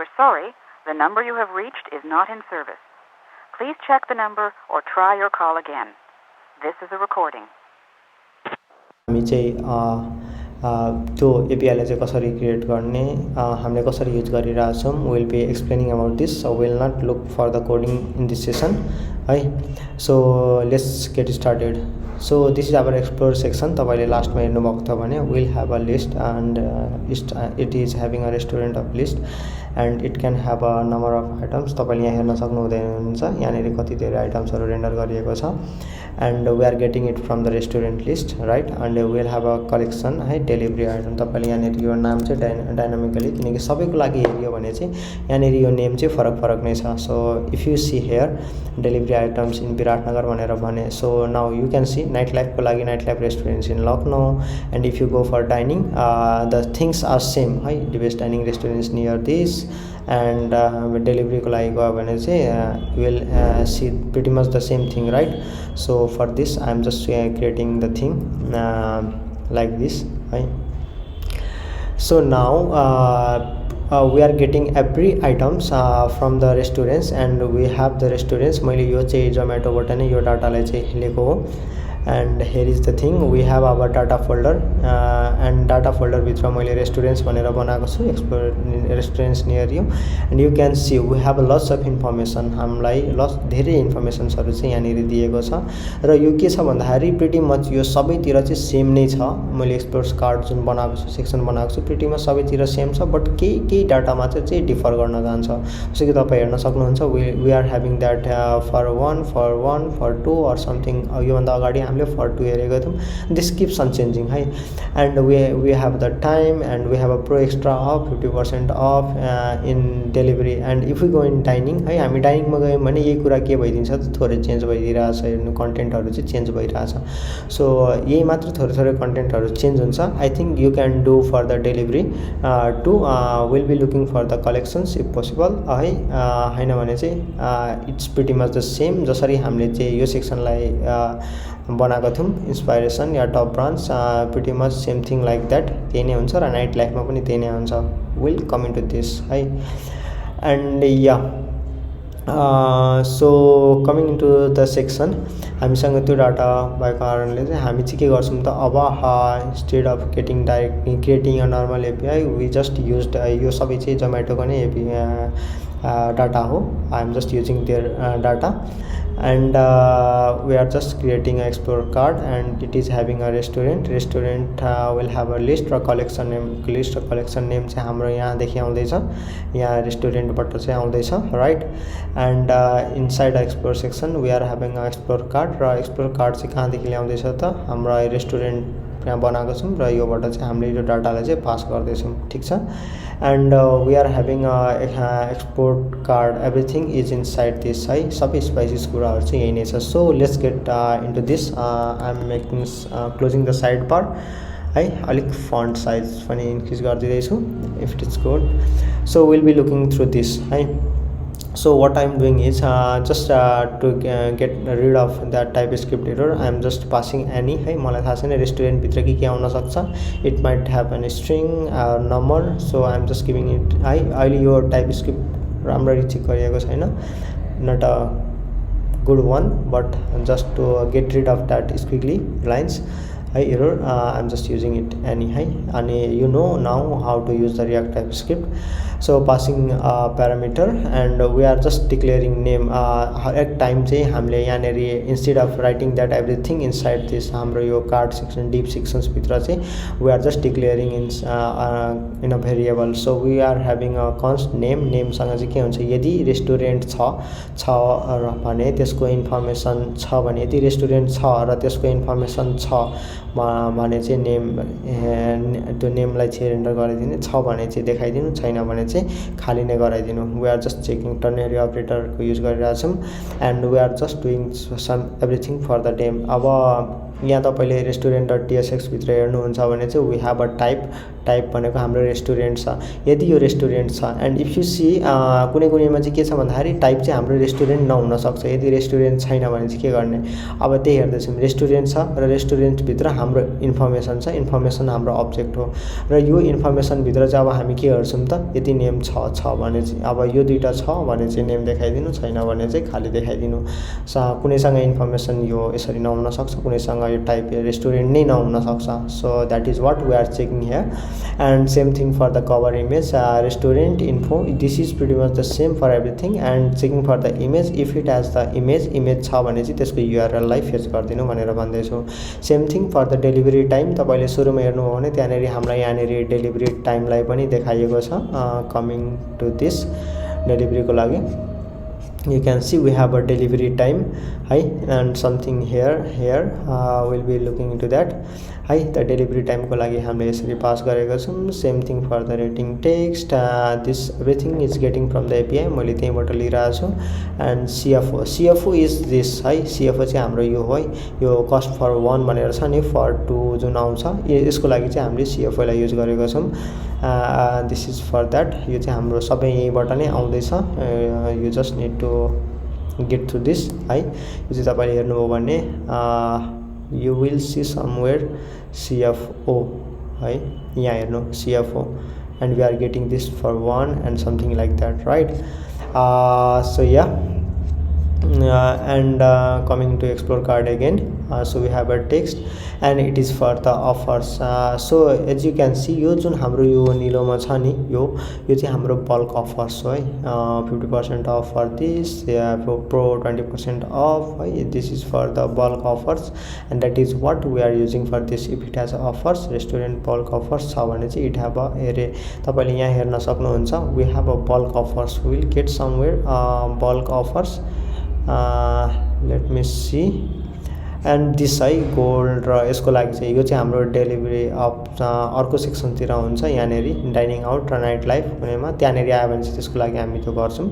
We're sorry, the number you have reached is not in service. Please check the number or try your call again. This is a recording. हामी चाहिँ त्यो एपीआईलाई चाहिँ कसरी create गर्ने हामीले कसरी use गरिरहेछौँ will be explaining about this so will not look for the coding in this session है so let's get started so this is our explore section तपाईँले लास्टमा हेर्नुभएको थियो भने will have a list and it is having a restaurant of list and it can have a number of items तपाईँले यहाँ हेर्न सक्नुहुँदैछ यहाँनिर कति धेरै आइटम्सहरू रेन्डर गरिएको छ and we are getting it from the restaurant list, right? And we will have a collection है डेलिभरी आइटम तपाईले यहाँनिर यो नाम चाहिँ डायनामिकली किनकि सबैको लागि हेरियो भने चाहिँ यहाँनिर यो नेम चाहिँ फरक नै छ so if you see here delivery items in Biratnagar भनेर भने so now you can see night लाइफको लागि night life restaurants in Lucknow and if you go for dining the things are same है the best dining restaurants near this and डेलिभरीको लागि गयो भने चाहिँ will see pretty much the same thing right so for this I am just creating the thing like this right so now we are getting every items from the restaurants and we have the restaurants मैले यो चाहिँ जोमेटो बाट नै यो डाटालाई चाहिँ लेखेको हो and here is the thing we have our data folder and data folder भित्र मैले रेस्टुरेन्ट्स भनेर बनाएको छु explore restaurants near you and you can see we have lots of information हामीलाई धेरै इन्फर्मेसन्सहरू चाहिँ यहाँनिर दिएको छ र यो के छ भन्दाखेरि प्रिटी मच यो सबैतिर चाहिँ सेम नै छ मैले एक्सप्लोर्स कार्ड जुन बनाएको छु सेक्सन बनाएको छु प्रिटी मच सबैतिर सेम छ बट केही डाटामा चाहिँ डिफर गर्न जान्छ जस्तो कि तपाईँ हेर्न सक्नुहुन्छ we are having that for 1 for 2 or something योभन्दा अगाडि हामीले फर 2 हेरेको थियौँ दिस किप्स अन चेन्जिङ है and we have the time and we have a pro extra of 50% off in delivery and if you go in dining है हामी डाइनिङमा गयौँ भने यही कुरा के भइदिन्छ थोरै चेन्ज भइदिरहेछ हेर्नु कन्टेन्टहरू चाहिँ चेन्ज भइरहेछ सो यही मात्र थोरै कन्टेन्टहरू चेन्ज हुन्छ I think you can do for the delivery to will be looking for the collections if possible है होइन भने चाहिँ it's pretty much the same जसरी हामीले चाहिँ यो सेक्सनलाई बनाएको थियौँ इन्सपाइरेसन या top branch pretty much same thing like that त्यही नै हुन्छ र नाइट लाइफमा पनि त्यही नै हुन्छ will come in to this है एन्ड या so coming into the section हामीसँग त्यो डाटा भएको कारणले चाहिँ हामी चाहिँ के गर्छौँ त अब instead of getting directly creating a normal API we just used यो सबै चाहिँ जोमेटोको नै डाटा हो I am just using their data and we are just creating an explore card and it is having a restaurant will have a list or collection name चाहिँ हाम्रो यहाँ देखि आउँदैछ यहाँ रेस्टुरेन्टबाट चाहिँ आउँदैछ right and inside explore section we are having a explore card र एक्सप्लोर कार्ड चाहिँ कहाँदेखि ल्याउँदैछ त हाम्रो रेस्टुरेन्ट यहाँ बनाएको छौँ र योबाट चाहिँ हामीले यो डाटालाई चाहिँ पास गर्दैछौँ ठिक छ and we are having export card everything is inside this है सबै स्पाइसिस कुराहरू चाहिँ यही नै छ so let's get into this I am making closing the side bar है अलिक फन्ट साइज पनि इन्क्रिज गरिदिँदैछु if it is good so will be looking through this है so what I am doing is just to get rid of that TypeScript error I am just passing any है मलाई थाहा छैन restaurant भित्र के आउन सक्छ it might have an string number so I am just giving it है अहिले यो टाइपस्क्रिप्ट राम्ररी चेक गरिएको छैन not a good one but just to get rid of that squiggly lines है error I'm just using it any है अनि you know now how to use the React TypeScript so passing parameter and we are just declaring name हरेक time चाहिँ हामीले यहाँनिर instead of writing that everything inside this हाम्रो यो card section deep sections भित्र चाहिँ we are just declaring in a variable so we are having a const name सँग चाहिँ के हुन्छ यदि रेस्टुरेन्ट छ भने त्यसको इन्फर्मेसन छ भने यदि रेस्टुरेन्ट छ र त्यसको इन्फर्मेसन छ भने चाहिँ नेम त्यो नेमलाई चाहिँ रेन्डर गराइदिने छ भने चाहिँ देखाइदिनु छैन भने चाहिँ खाली नै गराइदिनु we are just checking ternary अपरेटरको युज गरिरहेछौँ and we are just doing some everything for the name अब यहाँ तपाईले restaurant.tsx भित्र हेर्नुहुन्छ भने चाहिँ we have a टाइप भनेको हाम्रो रेस्टुरेन्ट छ। यदि यो रेस्टुरेन्ट छ एन्ड इफ यु सी कुनै कुनैमा चाहिँ के छ भन्दाखेरि टाइप चाहिँ हाम्रो रेस्टुरेन्ट नहुन सक्छ। यदि रेस्टुरेन्ट छैन भने चाहिँ के गर्ने, अब त्यही हेर्दैछौँ रेस्टुरेन्ट छ र रेस्टुरेन्टभित्र हाम्रो इन्फर्मेसन छ, इन्फर्मेसन हाम्रो अब्जेक्ट हो र यो इन्फर्मेसनभित्र चाहिँ अब हामी के गर्छौँ त, यदि नेम छ भने चाहिँ अब यो दुईटा छ भने चाहिँ नेम देखाइदिनु, छैन भने चाहिँ खाली देखाइदिनु। कुनैसँग इन्फर्मेसन यो यसरी नहुन सक्छ, कुनैसँग यो टाइप रेस्टुरेन्ट नै नहुन सक्छ। So that is what we are checking here and same thing for the cover image, restaurant info, this is pretty much the same for everything and checking for the image, if it has the image छ भने चाहिँ त्यसको URL लाई fetch गरिदिनु भनेर भन्दैछु। Same thing for the delivery time, तपाईले सुरुमा हेर्नुभयो भने त्यहाँनेरि हामीलाई यहाँनेरि डेलिभरी टाइमलाई पनि देखाइएको छ। कमिङ टु दिस डेलिभरीको लागि you can see we have a delivery time, hi, and something here we'll be looking into that, hi, the delivery time को लागि हामीले यसरी पास गरेका छौं। Same thing for the rating text, this everything is getting from the API, मैले त्यहीबाट लिइरहेको छु। एन्ड CFO इज दिस, है, CFO चाहिँ हाम्रो यो हो है, यो कस्ट फर 1 भनेर छ नि, फर 2 जुन आउँछ यसको लागि चाहिँ हामीले CFO लाई युज गरेका छौं। दिस इज फर द्याट, यो चाहिँ हाम्रो सबै यहीबाट नै आउँदैछ। You just need to get through this, है। यो चाहिँ तपाईले हेर्नुभयो भने you will see somewhere CFO, है, यहाँ हेर्नु CFO, and we are getting this for 1 and something like that, right? So yeah, and coming to explore card again, so we have a text and it is for the offers. So as you can see, यो जुन हाम्रो यो निलोमा छ नि, यो चाहिँ हाम्रो bulk offers हो है। 50% off for this, pro 20% off, है। This is for the bulk offers and that is what we are using for this. If it has offers, restaurant bulk offers छ भने चाहिँ it have a array, तपाईले यहाँ हेर्न सक्नुहुन्छ, we have a bulk offers, we will get somewhere bulk offers, let me see, and this है gold, र यसको लागि चाहिँ यो चाहिँ हाम्रो डेलिभरी अफ अर्को सेक्सनतिर हुन्छ, यहाँनेरि डाइनिङ आउट र नाइट लाइफ कुनैमा त्यहाँनेरि आयो भने चाहिँ त्यसको लागि हामी त्यो गर्छौँ।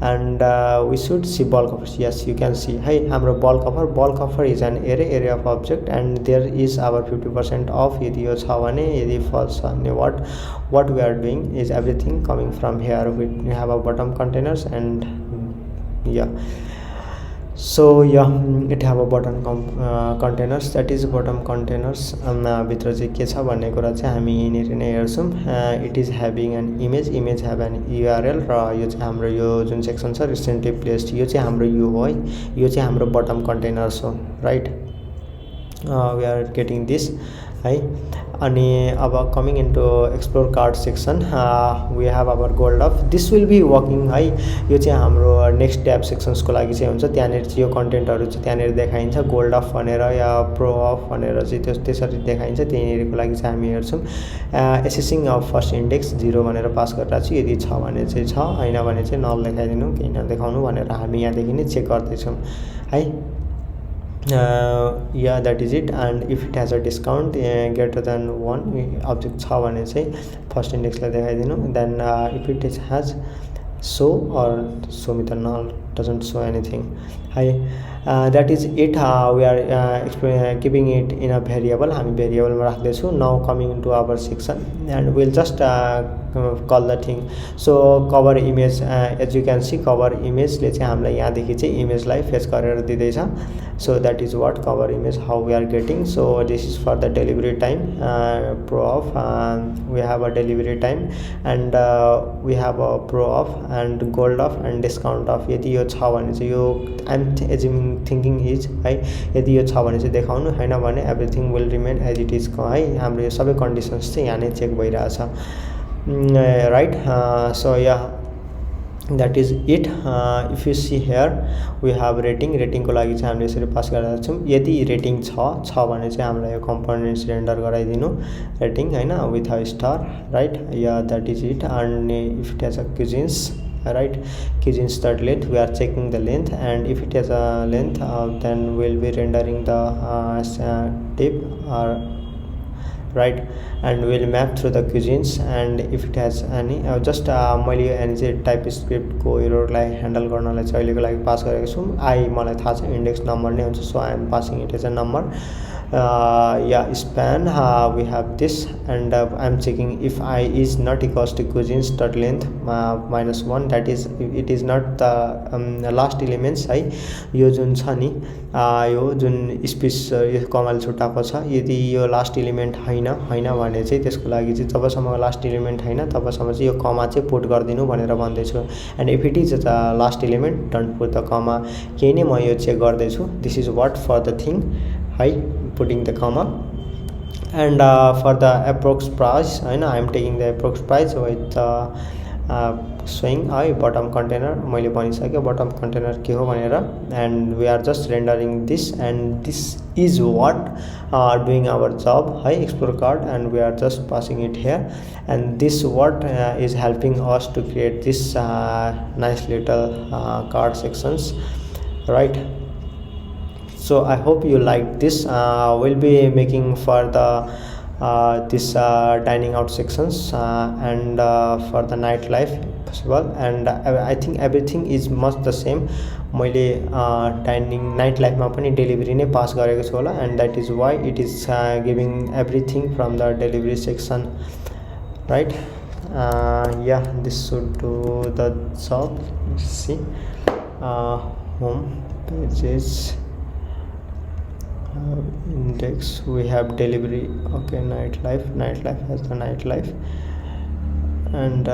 and we should see bulk offers, yes, you can see, है, हाम्रो bulk offer is an array of object and there is our 50% off यदि यो छ भने, यदि false छ भने what we are doing is everything coming from here. We have a bottom containers and yeah, so yeah, it have a bottom containers, that is bottom containers भित्र चाहिँ के छ भन्ने कुरा चाहिँ हामी यहीँनेरि नै हेर्छौँ। it is having an image have an URL, र यो चाहिँ हाम्रो यो जुन सेक्सन छ recently placed, यो चाहिँ हाम्रो यो हो है, यो चाहिँ हाम्रो bottom containers हो, right? We are getting this, है। अनि अब coming into explore card section, we have our gold off, this will be working, है। यो चाहिँ हाम्रो नेक्स्ट ट्याब सेक्सन्सको लागि चाहिँ हुन्छ, त्यहाँनिर चाहिँ यो कन्टेन्टहरू चाहिँ त्यहाँनिर देखाइन्छ, गोल्ड अफ भनेर या प्रो अफ भनेर चाहिँ त्यसरी देखाइन्छ, त्यहीँनिरको लागि चाहिँ हामी हेर्छौँ। एसेसिङ अफ फर्स्ट इन्डेक्स 0 भनेर पास गरिरहेको छु, यदि छ भने चाहिँ छ, होइन भने चाहिँ नल देखाइदिनु, केही नदेखाउनु भनेर हामी यहाँदेखि नै चेक गर्दैछौँ, है। Yeah, that is it, and if it has a discount greater than 1 object छ भने चाहिँ फर्स्ट इन्डेक्सलाई देखाइदिनु। then if it has show or show me the null, doesn't show anything, है। that is it, we are keeping it in a variable, हामी भेरिएबलमा राख्दैछौँ। now coming into our section and we'll just call the thing, so cover image, as you can see cover image ले चाहिँ हामीलाई यहाँदेखि चाहिँ इमेजलाई fetch गरेर दिँदैछ। so that is what cover image how we are getting. so this is for the delivery time, pro off, we have a delivery time and we have a pro off and gold off and discount off। यदि यो छ भने चाहिँ यो I'm assuming thinking is, है, यदि यो छ भने चाहिँ देखाउनु, हैन भने everything will remain as it is, है। हाम्रो यो सबै कन्डिसन्स चाहिँ यहाँ नै चेक भइरहेछ, right? so yeah, that is it. if you see here we have rating को लागि चाहिँ हामीले यसरी पास गरेका छौँ। यदि रेटिङ छ भने चाहिँ हामीलाई यो कम्पोनेन्ट्स रेन्डर गराइदिनु, रेटिङ, हैन, with a star, right? Yeah that is it. And if it has a cuisines, right, cuisines start length, we are checking the length, and if it has a length then we'll be rendering the tip, right, and we'll map through the cuisines, and if it has any just मैले अनि चाहिँ TypeScript को एररलाई handle गर्नलाई चाहिँ अहिलेको लागि pass गरेको छु। मलाई थाहा छ इन्डेक्स नम्बर नै हुन्छ, so I am passing it as a number. yeah, span, we have this, and I'm checking if I is not equals to cousins dot length -1, that is it is not the last elements है यो जुन छ नि यो जुन space यो कमाल छुट्टाएको छ यदि यो लास्ट एलिमेन्ट हैन भने चाहिँ त्यसको लागि चाहिँ जबसम्म लास्ट एलिमेन्ट हैन तबसम्म चाहिँ यो कमा चाहिँ पुट गरिदिनु भनेर भन्दैछु and if it is the last element don't put the comma केही नै म यो चेक गर्दैछु this is what for the thing है putting the comma and for the approx price हैन I am taking the approx price with showing bottom container मैले भनिसके bottom container के हो भनेर and we are just rendering this and this is what doing our job है explore card and we are just passing it here and this what is helping us to create this nice little card sections, right? So I hope you like this. We'll be making for the this dining out sections and for the nightlife possible and I think everything is much the same. मैले dining nightlife मा पनि delivery नै pass गरेको छु होला and that is why it is giving everything from the delivery section, right? Yeah, this should do the job. Let's see, home pages, index, we have delivery, okay, nightlife has the nightlife and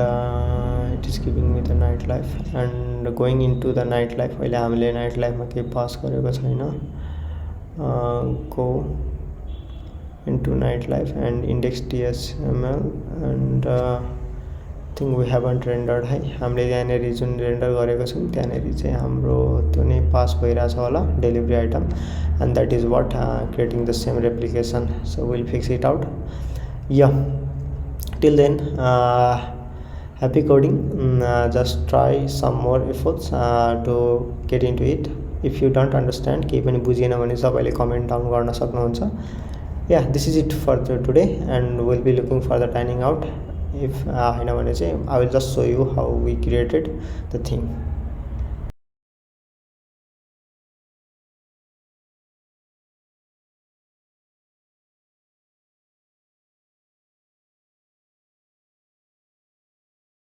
it is giving me the nightlife and going into the nightlife अहिले हामीले nightlife मा केही pass गरेको छैन go into nightlife and index tsml and I think we haven't rendered है हामीले यहाँनेरि जुन रेन्डर गरेको छौं त्यहाँनेरि चाहिँ हाम्रो त्यो नै पास भइराछ होला delivery item and that is what creating the same replication, so we'll fix it out. Yeah, till then happy coding. Just try some more efforts to get into it. If you don't understand केही पनि बुझिएन भने सबैले comment down गर्न सक्नुहुन्छ. Yeah, this is it for today and we'll be looking for the dining out. If हैन भने चाहिँ I will just show you how we created the thing.